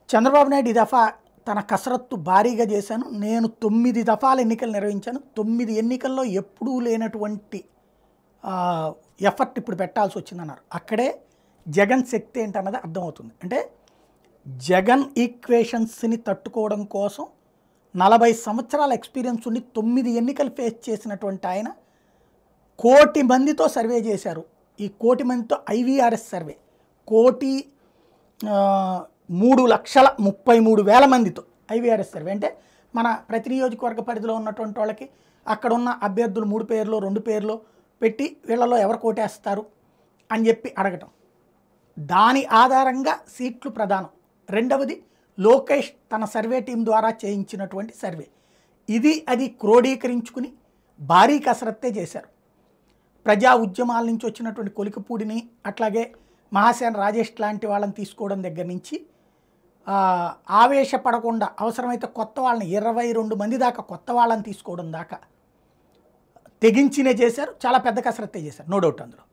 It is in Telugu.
చంద్రబాబు నాయుడు ఈ దఫా తన కసరత్తు భారీగా చేశాను. నేను 9 దఫాలు ఎన్నికలు నిర్వహించాను. 9 ఎన్నికల్లో ఎప్పుడూ లేనటువంటి ఎఫర్ట్ ఇప్పుడు పెట్టాల్సి వచ్చిందన్నారు. అక్కడే జగన్ శక్తి ఏంటన్నది అర్థమవుతుంది. అంటే జగన్ ఈక్వేషన్స్ని తట్టుకోవడం కోసం 40 సంవత్సరాల ఎక్స్పీరియన్స్ ఉండి 9 ఎన్నికలు ఫేస్ చేసినటువంటి ఆయన 1 కోటి మందితో సర్వే చేశారు. ఈ 1 కోటి మందితో IVRS సర్వే 1,03,33,000 మందితో IVRS సర్వే. అంటే మన ప్రతి నియోజకవర్గ పరిధిలో ఉన్నటువంటి వాళ్ళకి అక్కడ ఉన్న అభ్యర్థులు 3 పేర్లు 2 పేర్లు పెట్టి వీళ్ళలో ఎవరు కోటేస్తారు అని చెప్పి అడగటం, దాని ఆధారంగా సీట్లు ప్రధానం. రెండవది లోకేష్ తన సర్వే టీం ద్వారా చేయించినటువంటి సర్వే. అది క్రోడీకరించుకుని భారీ కసరత్తే చేశారు. ప్రజా ఉద్యమాల నుంచి వచ్చినటువంటి కొలికపూడిని, అట్లాగే మహాసేన రాజేష్ లాంటి వాళ్ళని తీసుకోవడం దగ్గర నుంచి ఆవేశపడకుండా అవసరమైతే కొత్త వాళ్ళని 22 మంది దాకా కొత్త వాళ్ళని తీసుకోవడం దాకా తెగించినే చేశారు. చాలా పెద్ద కసరత్తే చేశారు, నో డౌట్ అందులో.